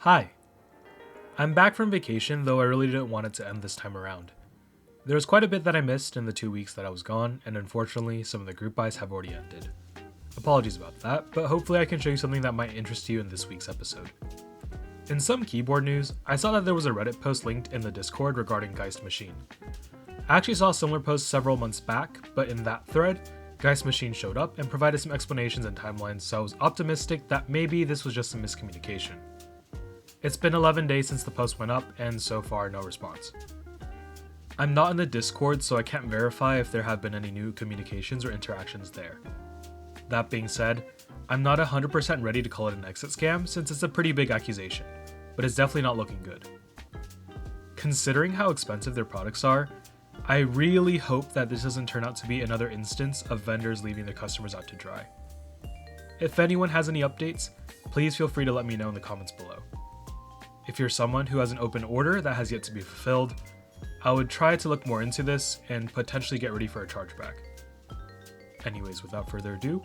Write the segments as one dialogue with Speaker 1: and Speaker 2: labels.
Speaker 1: Hi. I'm back from vacation, though I really didn't want it to end this time around. There was quite a bit that I missed in the 2 weeks that I was gone, and unfortunately, some of the group buys have already ended. Apologies about that, but hopefully I can show you something that might interest you in this week's episode. In some keyboard news, I saw that there was a Reddit post linked in the Discord regarding Geistmaschine. I actually saw a similar post several months back, but in that thread, Geistmaschine showed up and provided some explanations and timelines, so I was optimistic that maybe this was just some miscommunication. It's been 11 days since the post went up, and so far no response. I'm not in the Discord, so I can't verify if there have been any new communications or interactions there. That being said, I'm not 100% ready to call it an exit scam since it's a pretty big accusation, but it's definitely not looking good. Considering how expensive their products are, I really hope that this doesn't turn out to be another instance of vendors leaving their customers out to dry. If anyone has any updates, please feel free to let me know in the comments below. If you're someone who has an open order that has yet to be fulfilled, I would try to look more into this and potentially get ready for a chargeback. Anyways, without further ado,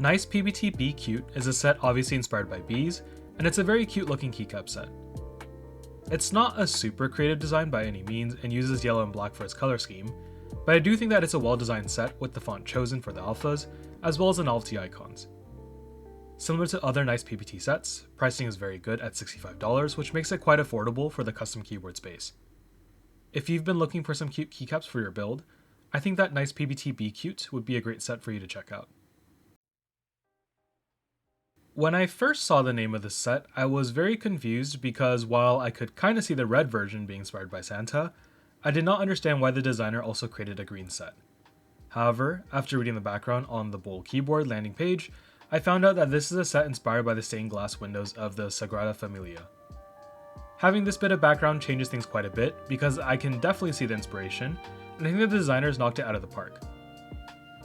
Speaker 1: NicePBT Bee Cute is a set obviously inspired by bees, and it's a very cute looking keycap set. It's not a super creative design by any means and uses yellow and black for its color scheme, but I do think that it's a well designed set with the font chosen for the alphas, as well as the novelty icons. Similar to other NicePBT sets, pricing is very good at $65, which makes it quite affordable for the custom keyboard space. If you've been looking for some cute keycaps for your build, I think that NicePBT Bee Cute would be a great set for you to check out. When I first saw the name of this set, I was very confused because while I could kinda see the red version being inspired by Santa, I did not understand why the designer also created a green set. However, after reading the background on the Bowl keyboard landing page, I found out that this is a set inspired by the stained glass windows of the Sagrada Familia. Having this bit of background changes things quite a bit because I can definitely see the inspiration, and I think the designers knocked it out of the park.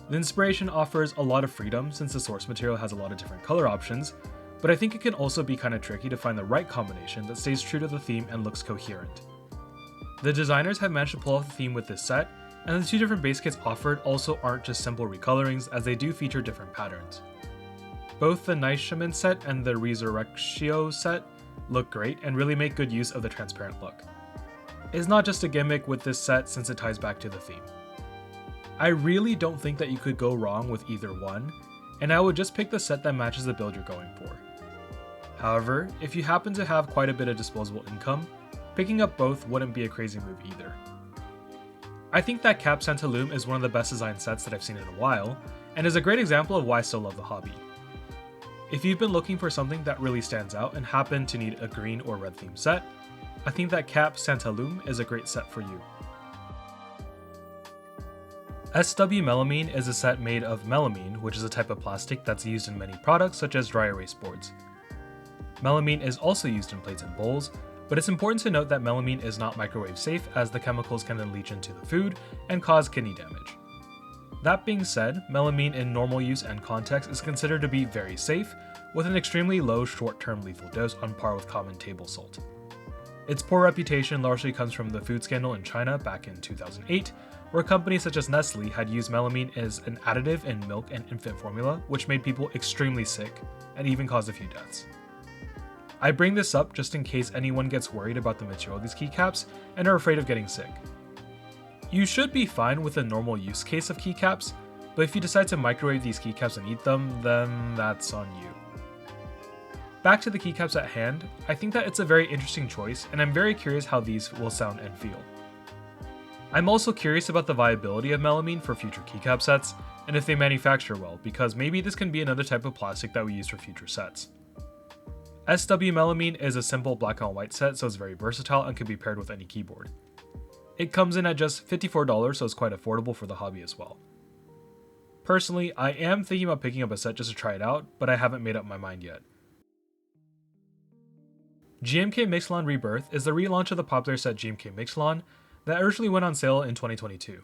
Speaker 1: The inspiration offers a lot of freedom since the source material has a lot of different color options, but I think it can also be kinda tricky to find the right combination that stays true to the theme and looks coherent. The designers have managed to pull off the theme with this set, and the two different base kits offered also aren't just simple recolorings as they do feature different patterns. Both the NicePBT set and the Resurrectio set look great and really make good use of the transparent look. It's not just a gimmick with this set since it ties back to the theme. I really don't think that you could go wrong with either one, and I would just pick the set that matches the build you're going for. However, if you happen to have quite a bit of disposable income, picking up both wouldn't be a crazy move either. I think that KAP Santa Llum is one of the best designed sets that I've seen in a while, and is a great example of why I still love the hobby. If you've been looking for something that really stands out and happen to need a green or red theme set, I think that KAP Santa Llum is a great set for you. SW Melamine is a set made of melamine, which is a type of plastic that's used in many products such as dry erase boards. Melamine is also used in plates and bowls, but it's important to note that melamine is not microwave safe as the chemicals can then leach into the food and cause kidney damage. That being said, melamine in normal use and context is considered to be very safe, with an extremely low short-term lethal dose on par with common table salt. Its poor reputation largely comes from the food scandal in China back in 2008, where companies such as Nestle had used melamine as an additive in milk and infant formula, which made people extremely sick and even caused a few deaths. I bring this up just in case anyone gets worried about the material of these keycaps and are afraid of getting sick. You should be fine with a normal use case of keycaps, but if you decide to microwave these keycaps and eat them, then that's on you. Back to the keycaps at hand, I think that it's a very interesting choice, and I'm very curious how these will sound and feel. I'm also curious about the viability of melamine for future keycap sets, and if they manufacture well, because maybe this can be another type of plastic that we use for future sets. SW Melamine is a simple black and white set, so it's very versatile and can be paired with any keyboard. It comes in at just $54, so it's quite affordable for the hobby as well. Personally, I am thinking about picking up a set just to try it out, but I haven't made up my mind yet. GMK Mictlan Rebirth is the relaunch of the popular set GMK Mictlan that originally went on sale in 2022.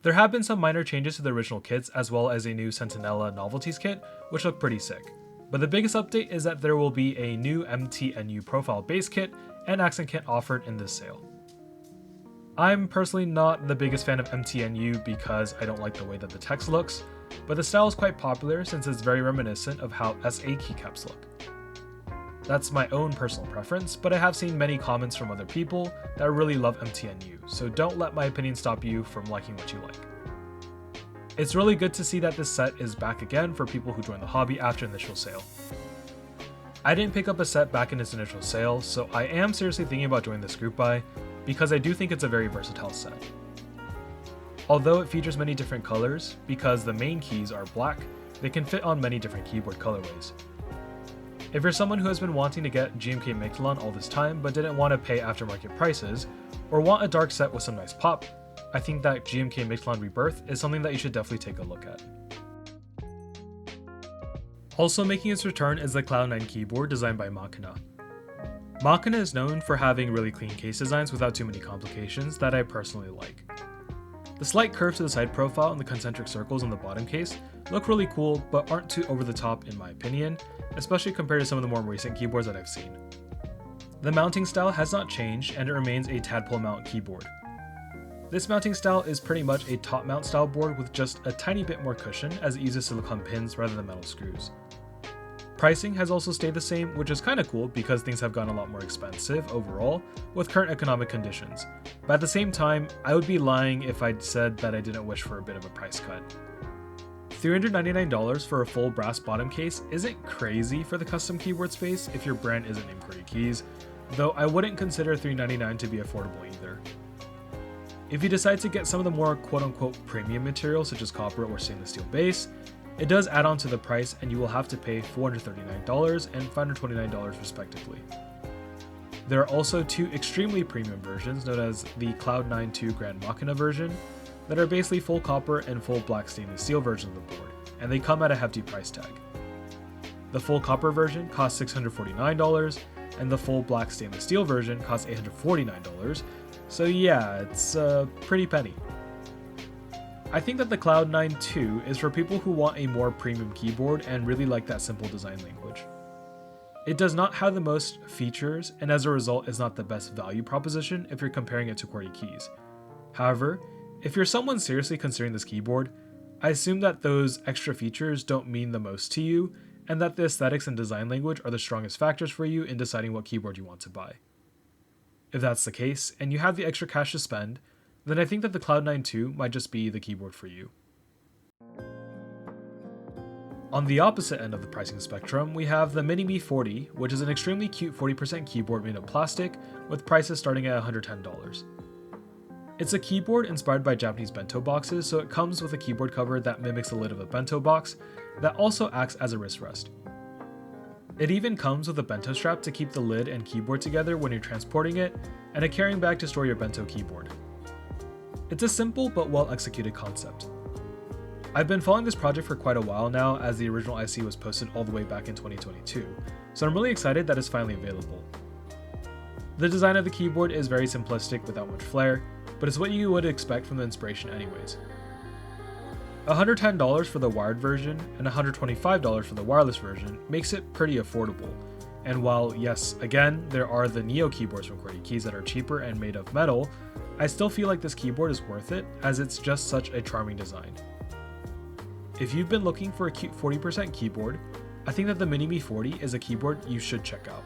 Speaker 1: There have been some minor changes to the original kits as well as a new Sentinella Novelties kit, which look pretty sick. But the biggest update is that there will be a new MTNU profile base kit and accent kit offered in this sale. I'm personally not the biggest fan of MTNU because I don't like the way that the text looks, but the style is quite popular since it's very reminiscent of how SA keycaps look. That's my own personal preference, but I have seen many comments from other people that really love MTNU, so don't let my opinion stop you from liking what you like. It's really good to see that this set is back again for people who joined the hobby after initial sale. I didn't pick up a set back in its initial sale, so I am seriously thinking about joining this group buy, because I do think it's a very versatile set. Although it features many different colors, because the main keys are black, they can fit on many different keyboard colorways. If you're someone who has been wanting to get GMK Mictlan all this time but didn't want to pay aftermarket prices, or want a dark set with some nice pop, I think that GMK Mictlan Rebirth is something that you should definitely take a look at. Also making its return is the cloudnine keyboard designed by Machina. Machina is known for having really clean case designs without too many complications that I personally like. The slight curve to the side profile and the concentric circles on the bottom case look really cool but aren't too over the top in my opinion, especially compared to some of the more recent keyboards that I've seen. The mounting style has not changed and it remains a tadpole mount keyboard. This mounting style is pretty much a top mount style board with just a tiny bit more cushion as it uses silicone pins rather than metal screws. Pricing has also stayed the same, which is kind of cool because things have gotten a lot more expensive overall with current economic conditions. But at the same time, I would be lying if I said that I didn't wish for a bit of a price cut. $399 for a full brass bottom case isn't crazy for the custom keyboard space if your brand isn't in QWERTY keys, though I wouldn't consider $399 to be affordable either. If you decide to get some of the more quote-unquote premium materials such as copper or stainless steel base, it does add on to the price and you will have to pay $439 and $529 respectively. There are also two extremely premium versions known as the Cloud9 2 Grand Machina version that are basically full copper and full black stainless steel version of the board, and they come at a hefty price tag. The full copper version costs $649 and the full black stainless steel version costs $849, so yeah, it's a pretty penny. I think that the Cloud9 2 is for people who want a more premium keyboard and really like that simple design language. It does not have the most features and as a result is not the best value proposition if you're comparing it to QWERTY keys. However, if you're someone seriously considering this keyboard, I assume that those extra features don't mean the most to you and that the aesthetics and design language are the strongest factors for you in deciding what keyboard you want to buy. If that's the case and you have the extra cash to spend, then I think that the Cloud9 2 might just be the keyboard for you. On the opposite end of the pricing spectrum, we have the Mini Me 40, which is an extremely cute 40% keyboard made of plastic, with prices starting at $110. It's a keyboard inspired by Japanese bento boxes, so it comes with a keyboard cover that mimics the lid of a bento box, that also acts as a wrist rest. It even comes with a bento strap to keep the lid and keyboard together when you're transporting it, and a carrying bag to store your bento keyboard. It's a simple but well executed concept. I've been following this project for quite a while now as the original IC was posted all the way back in 2022, so I'm really excited that it's finally available. The design of the keyboard is very simplistic without much flair, but it's what you would expect from the inspiration anyways. $110 for the wired version and $125 for the wireless version makes it pretty affordable, and while yes, again, there are the Neo keyboards from QWERTY keys that are cheaper and made of metal, I still feel like this keyboard is worth it as it's just such a charming design. If you've been looking for a cute 40% keyboard, I think that the Mini Me 40 is a keyboard you should check out.